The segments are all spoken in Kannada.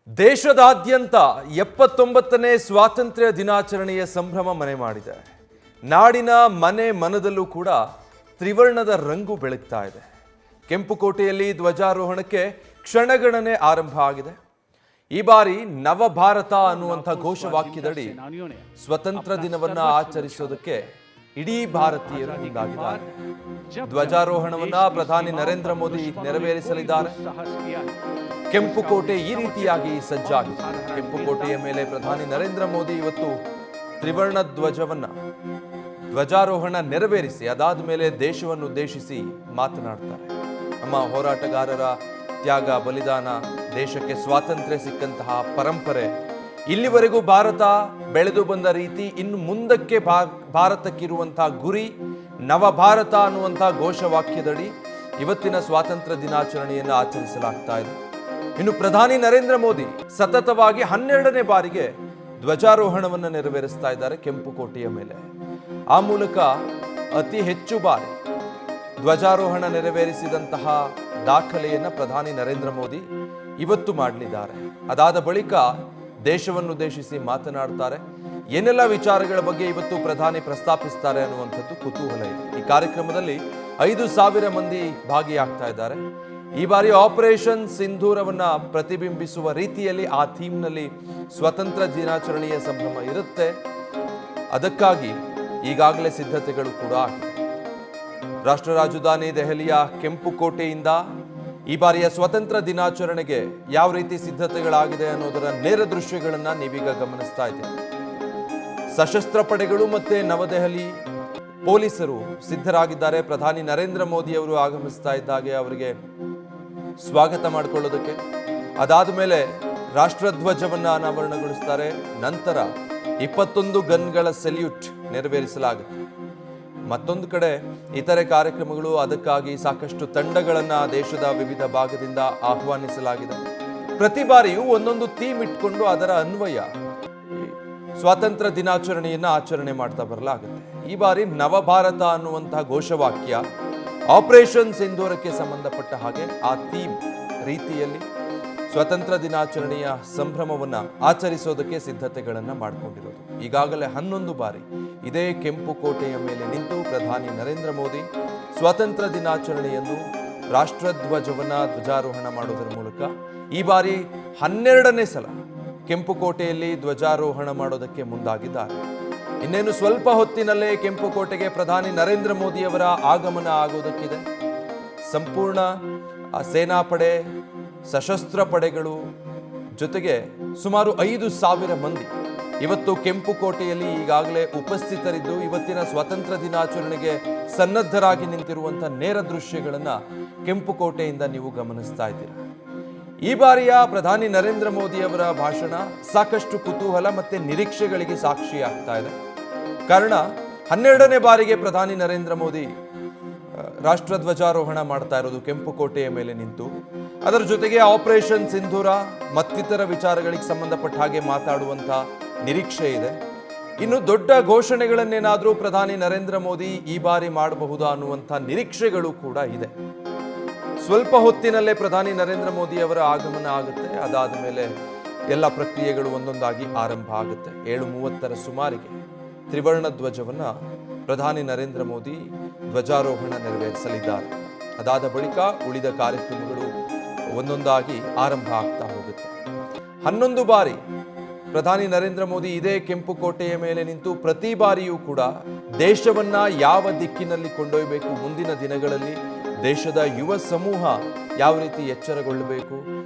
ದೇಶದಾದ್ಯಂತ 79ನೇ ಸ್ವಾತಂತ್ರ್ಯ ದಿನಾಚರಣೆಯ ಸಂಭ್ರಮ ಮನೆ ಮಾಡಿದೆ. ನಾಡಿನ ಮನೆ ಮನದಲ್ಲೂ ಕೂಡ ತ್ರಿವರ್ಣದ ರಂಗು ಬೆಳಗ್ತಾ ಇದೆ. ಕೆಂಪುಕೋಟೆಯಲ್ಲಿ ಧ್ವಜಾರೋಹಣಕ್ಕೆ ಕ್ಷಣಗಣನೆ ಆರಂಭ ಆಗಿದೆ. ಈ ಬಾರಿ ನವಭಾರತ ಅನ್ನುವಂಥ ಘೋಷವಾಕ್ಯದಡಿ ಸ್ವತಂತ್ರ ದಿನವನ್ನ ಆಚರಿಸೋದಕ್ಕೆ ಇಡೀ ಭಾರತೀಯರು ಮುಂದಾಗಿದ್ದಾರೆ. ಧ್ವಜಾರೋಹಣವನ್ನ ಪ್ರಧಾನಿ ನರೇಂದ್ರ ಮೋದಿ ನೆರವೇರಿಸಲಿದ್ದಾರೆ. ಕೆಂಪುಕೋಟೆ ಈ ರೀತಿಯಾಗಿ ಸಜ್ಜಾಗಿದೆ. ಕೆಂಪುಕೋಟೆಯ ಮೇಲೆ ಪ್ರಧಾನಿ ನರೇಂದ್ರ ಮೋದಿ ಇವತ್ತು ತ್ರಿವರ್ಣ ಧ್ವಜಾರೋಹಣ ನೆರವೇರಿಸಿ ಅದಾದ ಮೇಲೆ ದೇಶವನ್ನು ಉದ್ದೇಶಿಸಿ ಮಾತನಾಡ್ತಾರೆ. ನಮ್ಮ ಹೋರಾಟಗಾರರ ತ್ಯಾಗ ಬಲಿದಾನ, ದೇಶಕ್ಕೆ ಸ್ವಾತಂತ್ರ್ಯ ಸಿಕ್ಕಂತಹ ಪರಂಪರೆ, ಇಲ್ಲಿವರೆಗೂ ಭಾರತ ಬೆಳೆದು ಬಂದ ರೀತಿ, ಇನ್ನು ಮುಂದಕ್ಕೆ ಭಾರತಕ್ಕಿರುವಂತಹ ಗುರಿ ನವಭಾರತ ಅನ್ನುವಂತಹ ಘೋಷವಾಕ್ಯದಡಿ ಇವತ್ತಿನ ಸ್ವಾತಂತ್ರ್ಯ ದಿನಾಚರಣೆಯನ್ನು ಆಚರಿಸಲಾಗ್ತಾ ಇದೆ. ಇನ್ನು ಪ್ರಧಾನಿ ನರೇಂದ್ರ ಮೋದಿ ಸತತವಾಗಿ 12ನೇ ಬಾರಿಗೆ ಧ್ವಜಾರೋಹಣವನ್ನು ನೆರವೇರಿಸ್ತಾ ಇದ್ದಾರೆ ಕೆಂಪುಕೋಟೆಯ ಮೇಲೆ. ಆ ಮೂಲಕ ಅತಿ ಹೆಚ್ಚು ಬಾರಿ ಧ್ವಜಾರೋಹಣ ನೆರವೇರಿಸಿದಂತಹ ದಾಖಲೆಯನ್ನ ಪ್ರಧಾನಿ ನರೇಂದ್ರ ಮೋದಿ ಇವತ್ತು ಮಾಡಲಿದ್ದಾರೆ. ಅದಾದ ಬಳಿಕ ದೇಶವನ್ನುದ್ದೇಶಿಸಿ ಮಾತನಾಡ್ತಾರೆ. ಏನೆಲ್ಲ ವಿಚಾರಗಳ ಬಗ್ಗೆ ಇವತ್ತು ಪ್ರಧಾನಿ ಪ್ರಸ್ತಾಪಿಸ್ತಾರೆ ಅನ್ನುವಂಥದ್ದು ಕುತೂಹಲ ಇದೆ. ಈ ಕಾರ್ಯಕ್ರಮದಲ್ಲಿ 5,000 ಮಂದಿ ಭಾಗಿಯಾಗ್ತಾ ಇದ್ದಾರೆ. ಈ ಬಾರಿ ಆಪರೇಷನ್ ಸಿಂಧೂರವನ್ನ ಪ್ರತಿಬಿಂಬಿಸುವ ರೀತಿಯಲ್ಲಿ ಆ ಥೀಮ್ನಲ್ಲಿ ಸ್ವತಂತ್ರ ದಿನಾಚರಣೆಯ ಸಂಭ್ರಮ ಇರುತ್ತೆ. ಅದಕ್ಕಾಗಿ ಈಗಾಗಲೇ ಸಿದ್ಧತೆಗಳು ಕೂಡ ಆಗಿದೆ. ರಾಷ್ಟ್ರ ರಾಜಧಾನಿ ದೆಹಲಿಯ ಕೆಂಪುಕೋಟೆಯಿಂದ ಈ ಬಾರಿಯ ಸ್ವತಂತ್ರ ದಿನಾಚರಣೆಗೆ ಯಾವ ರೀತಿ ಸಿದ್ಧತೆಗಳಾಗಿದೆ ಅನ್ನೋದರ ನೇರ ದೃಶ್ಯಗಳನ್ನ ನೀವೀಗ ಗಮನಿಸ್ತಾ ಇದ್ದೀರಿ. ಸಶಸ್ತ್ರ ಪಡೆಗಳು ಮತ್ತೆ ನವದೆಹಲಿ ಪೊಲೀಸರು ಸಿದ್ಧರಾಗಿದ್ದಾರೆ. ಪ್ರಧಾನಿ ನರೇಂದ್ರ ಮೋದಿ ಅವರು ಆಗಮಿಸ್ತಾ ಇದ್ದಾಗೆ ಅವರಿಗೆ ಸ್ವಾಗತ ಮಾಡಿಕೊಳ್ಳೋದಕ್ಕೆ. ಅದಾದ ಮೇಲೆ ರಾಷ್ಟ್ರಧ್ವಜವನ್ನ ಅನಾವರಣಗೊಳಿಸ್ತಾರೆ. ನಂತರ 21 ಗನ್ಗಳ ಸೆಲ್ಯೂಟ್ ನೆರವೇರಿಸಲಾಗುತ್ತೆ. ಮತ್ತೊಂದು ಕಡೆ ಇತರೆ ಕಾರ್ಯಕ್ರಮಗಳು, ಅದಕ್ಕಾಗಿ ಸಾಕಷ್ಟು ತಂಡಗಳನ್ನ ದೇಶದ ವಿವಿಧ ಭಾಗದಿಂದ ಆಹ್ವಾನಿಸಲಾಗಿದೆ. ಪ್ರತಿ ಬಾರಿಯೂ ಒಂದೊಂದು ಥೀಮ್ ಇಟ್ಕೊಂಡು ಅದರ ಅನ್ವಯ ಸ್ವಾತಂತ್ರ್ಯ ದಿನಾಚರಣೆಯನ್ನ ಆಚರಣೆ ಮಾಡ್ತಾ ಬರಲಾಗುತ್ತೆ. ಈ ಬಾರಿ ನವಭಾರತ ಅನ್ನುವಂತಹ ಘೋಷವಾಕ್ಯ ಆಪರೇಷನ್ ಸಿಂಧೂರಕ್ಕೆ ಸಂಬಂಧಪಟ್ಟ ಹಾಗೆ ಆ ಥೀಮ್ ರೀತಿಯಲ್ಲಿ ಸ್ವಾತಂತ್ರ್ಯ ದಿನಾಚರಣೆಯ ಸಂಭ್ರಮವನ್ನ ಆಚರಿಸೋದಕ್ಕೆ ಸಿದ್ಧತೆಗಳನ್ನ ಮಾಡಿಕೊಂಡಿರೋದು. ಈಗಾಗಲೇ 11 ಬಾರಿ ಇದೇ ಕೆಂಪುಕೋಟೆಯ ಮೇಲೆ ನಿಂತು ಪ್ರಧಾನಿ ನರೇಂದ್ರ ಮೋದಿ ಸ್ವಾತಂತ್ರ್ಯ ದಿನಾಚರಣೆಯನ್ನು ಧ್ವಜಾರೋಹಣ ಮಾಡೋದರ ಮೂಲಕ ಈ ಬಾರಿ 12ನೇ ಸಲ ಕೆಂಪುಕೋಟೆಯಲ್ಲಿ ಧ್ವಜಾರೋಹಣ ಮಾಡೋದಕ್ಕೆ ಮುಂದಾಗಿದ್ದಾರೆ. ಇನ್ನೇನು ಸ್ವಲ್ಪ ಹೊತ್ತಿನಲ್ಲೇ ಕೆಂಪುಕೋಟೆಗೆ ಪ್ರಧಾನಿ ನರೇಂದ್ರ ಮೋದಿ ಅವರ ಆಗಮನ ಆಗೋದಕ್ಕಿದೆ. ಸಂಪೂರ್ಣ ಸೇನಾಪಡೆ, ಸಶಸ್ತ್ರ ಪಡೆಗಳು ಜೊತೆಗೆ ಸುಮಾರು 5,000 ಮಂದಿ ಇವತ್ತು ಕೆಂಪುಕೋಟೆಯಲ್ಲಿ ಈಗಾಗಲೇ ಉಪಸ್ಥಿತರಿದ್ದು ಇವತ್ತಿನ ಸ್ವಾತಂತ್ರ್ಯ ದಿನಾಚರಣೆಗೆ ಸನ್ನದ್ಧರಾಗಿ ನಿಂತಿರುವಂತಹ ನೇರ ದೃಶ್ಯಗಳನ್ನ ಕೆಂಪುಕೋಟೆಯಿಂದ ನೀವು ಗಮನಿಸ್ತಾ ಇದ್ದೀರಾ. ಈ ಬಾರಿಯ ಪ್ರಧಾನಿ ನರೇಂದ್ರ ಮೋದಿ ಅವರ ಭಾಷಣ ಸಾಕಷ್ಟು ಕುತೂಹಲ ಮತ್ತೆ ನಿರೀಕ್ಷೆಗಳಿಗೆ ಸಾಕ್ಷಿಯಾಗ್ತಾ ಇದೆ. ಕಾರಣ 12ನೇ ಬಾರಿಗೆ ಪ್ರಧಾನಿ ನರೇಂದ್ರ ಮೋದಿ ರಾಷ್ಟ್ರಧ್ವಜಾರೋಹಣ ಮಾಡ್ತಾ ಇರೋದು ಕೆಂಪುಕೋಟೆಯ ಮೇಲೆ ನಿಂತು. ಅದರ ಜೊತೆಗೆ ಆಪರೇಷನ್ ಸಿಂಧೂರ ಮತ್ತಿತರ ವಿಚಾರಗಳಿಗೆ ಸಂಬಂಧಪಟ್ಟ ಹಾಗೆ ಮಾತಾಡುವಂತ ನಿರೀಕ್ಷೆ ಇದೆ. ಇನ್ನು ದೊಡ್ಡ ಘೋಷಣೆಗಳನ್ನೇನಾದರೂ ಪ್ರಧಾನಿ ನರೇಂದ್ರ ಮೋದಿ ಈ ಬಾರಿ ಮಾಡಬಹುದಾ ಅನ್ನುವಂಥ ನಿರೀಕ್ಷೆಗಳು ಕೂಡ ಇದೆ. ಸ್ವಲ್ಪ ಹೊತ್ತಿನಲ್ಲೇ ಪ್ರಧಾನಿ ನರೇಂದ್ರ ಮೋದಿ ಅವರ ಆಗಮನ ಆಗುತ್ತೆ. ಅದಾದ ಮೇಲೆ ಎಲ್ಲ ಪ್ರಕ್ರಿಯೆಗಳು ಒಂದೊಂದಾಗಿ ಆರಂಭ ಆಗುತ್ತೆ. 7:30 ಸುಮಾರಿಗೆ ತ್ರಿವರ್ಣ ಧ್ವಜವನ್ನ ಪ್ರಧಾನಿ ನರೇಂದ್ರ ಮೋದಿ ಧ್ವಜಾರೋಹಣ ನೆರವೇರಿಸಲಿದ್ದಾರೆ. ಅದಾದ ಬಳಿಕ ಉಳಿದ ಕಾರ್ಯಕ್ರಮಗಳು ಒಂದೊಂದಾಗಿ ಆರಂಭ ಆಗ್ತಾ ಹೋಗುತ್ತೆ. 11 ಬಾರಿ ಪ್ರಧಾನಿ ನರೇಂದ್ರ ಮೋದಿ ಇದೇ ಕೆಂಪುಕೋಟೆಯ ಮೇಲೆ ನಿಂತು ಪ್ರತಿ ಬಾರಿಯೂ ಕೂಡ ದೇಶವನ್ನ ಯಾವ ದಿಕ್ಕಿನಲ್ಲಿ ಕೊಂಡೊಯ್ಯಬೇಕು, ಮುಂದಿನ ದಿನಗಳಲ್ಲಿ ದೇಶದ ಯುವ ಸಮೂಹ ಯಾವ ರೀತಿ ಎಚ್ಚರಗೊಳ್ಳಬೇಕು,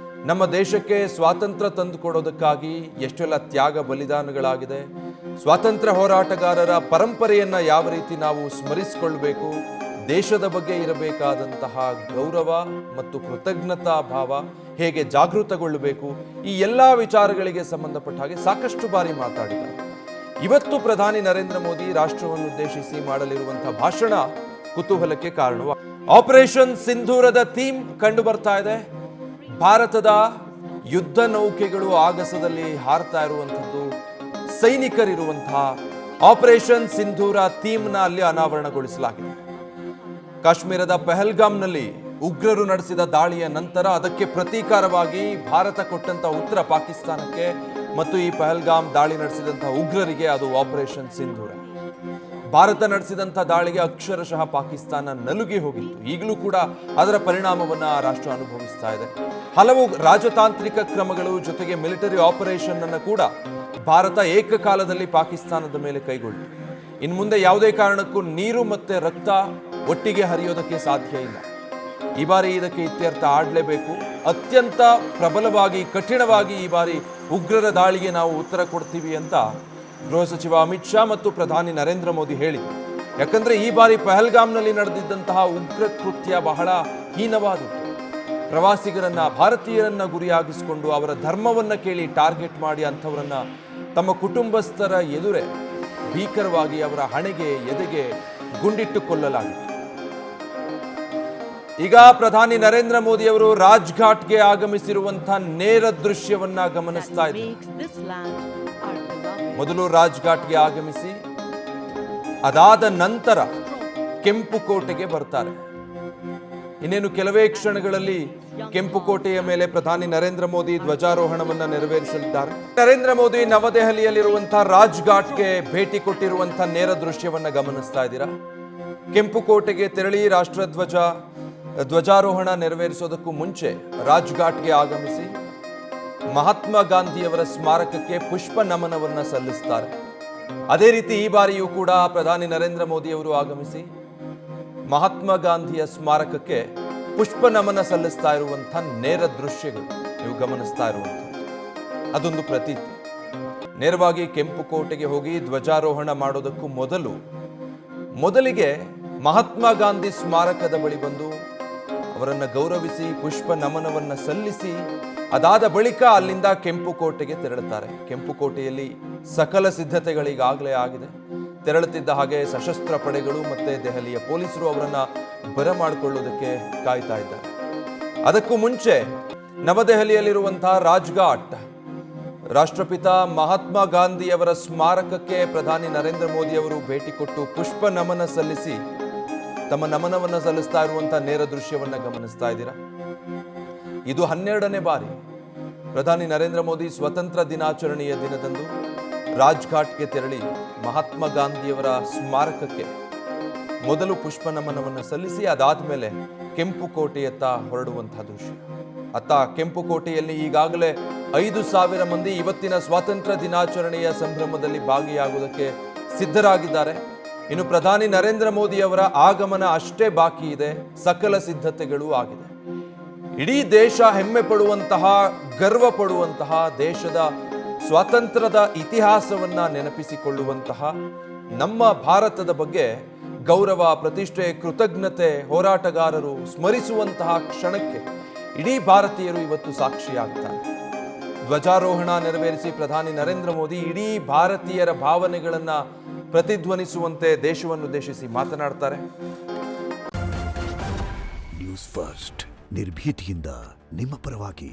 ನಮ್ಮ ದೇಶಕ್ಕೆ ಸ್ವಾತಂತ್ರ್ಯ ತಂದುಕೊಡೋದಕ್ಕಾಗಿ ಎಷ್ಟೆಲ್ಲ ತ್ಯಾಗ ಬಲಿದಾನಗಳಾಗಿದೆ, ಸ್ವಾತಂತ್ರ್ಯ ಹೋರಾಟಗಾರರ ಪರಂಪರೆಯನ್ನ ಯಾವ ರೀತಿ ನಾವು ಸ್ಮರಿಸಿಕೊಳ್ಬೇಕು, ದೇಶದ ಬಗ್ಗೆ ಇರಬೇಕಾದಂತಹ ಗೌರವ ಮತ್ತು ಕೃತಜ್ಞತಾ ಭಾವ ಹೇಗೆ ಜಾಗೃತಗೊಳ್ಳಬೇಕು, ಈ ಎಲ್ಲ ವಿಚಾರಗಳಿಗೆ ಸಂಬಂಧಪಟ್ಟ ಹಾಗೆ ಸಾಕಷ್ಟು ಬಾರಿ ಮಾತಾಡಿದ್ದಾರೆ. ಇವತ್ತು ಪ್ರಧಾನಿ ನರೇಂದ್ರ ಮೋದಿ ರಾಷ್ಟ್ರವನ್ನು ಉದ್ದೇಶಿಸಿ ಮಾಡಲಿರುವಂತಹ ಭಾಷಣ ಕುತೂಹಲಕ್ಕೆ ಕಾರಣವಾಗಿದೆ. ಆಪರೇಷನ್ ಸಿಂಧೂರದ ಥೀಮ್ ಕಂಡು ಬರ್ತಾ ಇದೆ. ಭಾರತದ ಯುದ್ಧ ನೌಕೆಗಳು ಆಗಸದಲ್ಲಿ ಹಾರ್ತಾ ಇರುವಂಥದ್ದು, ಸೈನಿಕರಿರುವಂತಹ ಆಪರೇಷನ್ ಸಿಂಧೂರ ಥೀಮ್ನ ಅಲ್ಲಿ ಅನಾವರಣಗೊಳಿಸಲಾಗಿದೆ. ಕಾಶ್ಮೀರದ ಪಹಲ್ಗಾಮ್ನಲ್ಲಿ ಉಗ್ರರು ನಡೆಸಿದ ದಾಳಿಯ ನಂತರ ಅದಕ್ಕೆ ಪ್ರತೀಕಾರವಾಗಿ ಭಾರತ ಕೊಟ್ಟಂತ ಉತ್ತರ ಪಾಕಿಸ್ತಾನಕ್ಕೆ ಮತ್ತು ಈ ಪಹಲ್ಗಾಮ್ ದಾಳಿ ನಡೆಸಿದಂಥ ಉಗ್ರರಿಗೆ ಅದು ಆಪರೇಷನ್ ಸಿಂಧೂರ. ಭಾರತ ನಡೆಸಿದಂಥ ದಾಳಿಗೆ ಅಕ್ಷರಶಃ ಪಾಕಿಸ್ತಾನ ನಲುಗಿ ಹೋಗಿತ್ತು. ಈಗಲೂ ಕೂಡ ಅದರ ಪರಿಣಾಮವನ್ನ ಆ ರಾಷ್ಟ್ರ ಅನುಭವಿಸ್ತಾ ಇದೆ. ಹಲವು ರಾಜತಾಂತ್ರಿಕ ಕ್ರಮಗಳು ಜೊತೆಗೆ ಮಿಲಿಟರಿ ಆಪರೇಷನ್ ಅನ್ನು ಕೂಡ ಭಾರತ ಏಕಕಾಲದಲ್ಲಿ ಪಾಕಿಸ್ತಾನದ ಮೇಲೆ ಕೈಗೊಳ್ಳಿತು. ಇನ್ನು ಮುಂದೆ ಯಾವುದೇ ಕಾರಣಕ್ಕೂ ನೀರು ಮತ್ತೆ ರಕ್ತ ಒಟ್ಟಿಗೆ ಹರಿಯೋದಕ್ಕೆ ಸಾಧ್ಯ ಇಲ್ಲ. ಈ ಬಾರಿ ಇದಕ್ಕೆ ಇತ್ಯರ್ಥ ಆಡಲೇಬೇಕು. ಅತ್ಯಂತ ಪ್ರಬಲವಾಗಿ ಕಠಿಣವಾಗಿ ಈ ಬಾರಿ ಉಗ್ರರ ದಾಳಿಗೆ ನಾವು ಉತ್ತರ ಕೊಡ್ತೀವಿ ಅಂತ ಗೃಹ ಸಚಿವ ಅಮಿತ್ ಶಾ ಮತ್ತು ಪ್ರಧಾನಿ ನರೇಂದ್ರ ಮೋದಿ ಹೇಳಿದರು. ಯಾಕಂದ್ರೆ ಈ ಬಾರಿ ಪಹಲ್ಗಾಮ್ನಲ್ಲಿ ನಡೆದಿದ್ದಂತಹ ಉಗ್ರ ಕೃತ್ಯ ಬಹಳ ಹೀನವಾದದ್ದು. ಪ್ರವಾಸಿಗರನ್ನ, ಭಾರತೀಯರನ್ನ ಗುರಿಯಾಗಿಸಿಕೊಂಡು ಅವರ ಧರ್ಮವನ್ನ ಕೇಳಿ ಟಾರ್ಗೆಟ್ ಮಾಡಿ ಅಂಥವರನ್ನ ತಮ್ಮ ಕುಟುಂಬಸ್ಥರ ಎದುರೇ ಭೀಕರವಾಗಿ ಅವರ ಹಣೆಗೆ ಎದೆಗೆ ಗುಂಡಿಟ್ಟು ಕೊಲ್ಲಲಾಗಿತ್ತು. ಈಗ ಪ್ರಧಾನಿ ನರೇಂದ್ರ ಮೋದಿ ಅವರು ರಾಜ್ಘಾಟ್ಗೆ ಆಗಮಿಸಿರುವಂತಹ ನೇರ ದೃಶ್ಯವನ್ನ ಗಮನಿಸ್ತಾ ಇದ್ದಾರೆ. ಮೊದಲು ರಾಜ್ಘಾಟ್ಗೆ ಆಗಮಿಸಿ ಅದಾದ ನಂತರ ಕೆಂಪು ಕೋಟೆಗೆ ಬರ್ತಾರೆ. ಇನ್ನೇನು ಕೆಲವೇ ಕ್ಷಣಗಳಲ್ಲಿ ಕೆಂಪು ಕೋಟೆಯ ಮೇಲೆ ಪ್ರಧಾನಿ ನರೇಂದ್ರ ಮೋದಿ ಧ್ವಜಾರೋಹಣವನ್ನ ನೆರವೇರಿಸಲಿದ್ದಾರೆ. ನರೇಂದ್ರ ಮೋದಿ ನವದೆಹಲಿಯಲ್ಲಿರುವಂತಹ ರಾಜ್ಘಾಟ್ಗೆ ಭೇಟಿ ಕೊಟ್ಟಿರುವಂತಹ ನೇರ ದೃಶ್ಯವನ್ನ ಗಮನಿಸ್ತಾ ಇದ್ದೀರಾ. ಕೆಂಪು ಕೋಟೆಗೆ ತೆರಳಿ ಧ್ವಜಾರೋಹಣ ನೆರವೇರಿಸೋದಕ್ಕೂ ಮುಂಚೆ ರಾಜ್ಘಾಟ್ಗೆ ಆಗಮಿಸಿ ಮಹಾತ್ಮ ಗಾಂಧಿಯವರ ಸ್ಮಾರಕಕ್ಕೆ ಪುಷ್ಪ ನಮನವನ್ನ ಸಲ್ಲಿಸ್ತಾರೆ. ಅದೇ ರೀತಿ ಈ ಬಾರಿಯೂ ಕೂಡ ಪ್ರಧಾನಿ ನರೇಂದ್ರ ಮೋದಿ ಅವರು ಆಗಮಿಸಿ ಮಹಾತ್ಮ ಗಾಂಧಿಯ ಸ್ಮಾರಕಕ್ಕೆ ಪುಷ್ಪ ನಮನ ಸಲ್ಲಿಸ್ತಾ ಇರುವಂತಹ ನೇರ ದೃಶ್ಯಗಳು ನೀವು ಗಮನಿಸ್ತಾ ಇರುವಂಥದ್ದು. ಅದೊಂದು ಪ್ರತೀತಿ. ನೇರವಾಗಿ ಕೆಂಪು ಕೋಟೆಗೆ ಹೋಗಿ ಧ್ವಜಾರೋಹಣ ಮಾಡೋದಕ್ಕೂ ಮೊದಲಿಗೆ ಮಹಾತ್ಮ ಗಾಂಧಿ ಸ್ಮಾರಕದ ಬಳಿ ಬಂದು ಅವರನ್ನ ಗೌರವಿಸಿ ಪುಷ್ಪ ನಮನವನ್ನ ಸಲ್ಲಿಸಿ ಅದಾದ ಬಳಿಕ ಅಲ್ಲಿಂದ ಕೆಂಪು ಕೋಟೆಗೆ ತೆರಳುತ್ತಾರೆ. ಕೆಂಪು ಕೋಟೆಯಲ್ಲಿ ಸಕಲ ಸಿದ್ಧತೆಗಳೀಗಾಗಲೇ ಆಗಿದೆ. ತೆರಳುತ್ತಿದ್ದ ಹಾಗೆ ಸಶಸ್ತ್ರ ಪಡೆಗಳು ಮತ್ತೆ ದೆಹಲಿಯ ಪೊಲೀಸರು ಅವರನ್ನ ಬರಮಾಡಿಕೊಳ್ಳುವುದಕ್ಕೆ ಕಾಯ್ತಾ ಇದ್ದಾರೆ. ಅದಕ್ಕೂ ಮುಂಚೆ ನವದೆಹಲಿಯಲ್ಲಿರುವಂತಹ ರಾಜ್ಘಾಟ್ ರಾಷ್ಟ್ರಪಿತ ಮಹಾತ್ಮ ಗಾಂಧಿಯವರ ಸ್ಮಾರಕಕ್ಕೆ ಪ್ರಧಾನಿ ನರೇಂದ್ರ ಮೋದಿ ಅವರು ಭೇಟಿ ಕೊಟ್ಟು ಪುಷ್ಪ ನಮನ ಸಲ್ಲಿಸಿ ತಮ್ಮ ನಮನವನ್ನು ಸಲ್ಲಿಸ್ತಾ ಇರುವಂತಹ ನೇರ ದೃಶ್ಯವನ್ನ ಗಮನಿಸ್ತಾ ಇದ್ದೀರಾ. ಇದು 12ನೇ ಬಾರಿ ಪ್ರಧಾನಿ ನರೇಂದ್ರ ಮೋದಿ ಸ್ವತಂತ್ರ ದಿನಾಚರಣೆಯ ದಿನದಂದು ರಾಜ್ಘಾಟ್ಗೆ ತೆರಳಿ ಮಹಾತ್ಮ ಗಾಂಧಿಯವರ ಸ್ಮಾರಕಕ್ಕೆ ಮೊದಲು ಪುಷ್ಪ ನಮನವನ್ನು ಸಲ್ಲಿಸಿ ಅದಾದ ಮೇಲೆ ಕೆಂಪು ಕೋಟೆಯತ್ತ ಹೊರಡುವಂತಹ ದೃಶ್ಯ. ಕೆಂಪು ಕೋಟೆಯಲ್ಲಿ ಈಗಾಗಲೇ 5,000 ಮಂದಿ ಇವತ್ತಿನ ಸ್ವಾತಂತ್ರ್ಯ ದಿನಾಚರಣೆಯ ಸಂಭ್ರಮದಲ್ಲಿ ಭಾಗಿಯಾಗುವುದಕ್ಕೆ ಸಿದ್ಧರಾಗಿದ್ದಾರೆ. ಇನ್ನು ಪ್ರಧಾನಿ ನರೇಂದ್ರ ಮೋದಿ ಅವರ ಆಗಮನ ಅಷ್ಟೇ ಬಾಕಿ ಇದೆ. ಸಕಲ ಸಿದ್ಧತೆಗಳು ಆಗಿದೆ. ಇಡೀ ದೇಶ ಹೆಮ್ಮೆ ಪಡುವಂತಹ, ಗರ್ವ ಪಡುವಂತಹ, ದೇಶದ ಸ್ವಾತಂತ್ರ್ಯದ ಇತಿಹಾಸವನ್ನ ನೆನಪಿಸಿಕೊಳ್ಳುವಂತಹ, ನಮ್ಮ ಭಾರತದ ಬಗ್ಗೆ ಗೌರವ, ಪ್ರತಿಷ್ಠೆ, ಕೃತಜ್ಞತೆ, ಹೋರಾಟಗಾರರು ಸ್ಮರಿಸುವಂತಹ ಕ್ಷಣಕ್ಕೆ ಇಡೀ ಭಾರತೀಯರು ಇವತ್ತು ಸಾಕ್ಷಿಯಾಗ್ತಾರೆ. ಧ್ವಜಾರೋಹಣ ನೆರವೇರಿಸಿ ಪ್ರಧಾನಿ ನರೇಂದ್ರ ಮೋದಿ ಇಡೀ ಭಾರತೀಯರ ಭಾವನೆಗಳನ್ನ ಪ್ರತಿಧ್ವನಿಸುವಂತೆ ದೇಶವನ್ನುದ್ದೇಶಿಸಿ ಮಾತನಾಡ್ತಾರೆ. ನ್ಯೂಸ್ ಫಸ್ಟ್, ನಿರ್ಭೀತಿಯಿಂದ ನಿಮ್ಮ ಪರವಾಗಿ.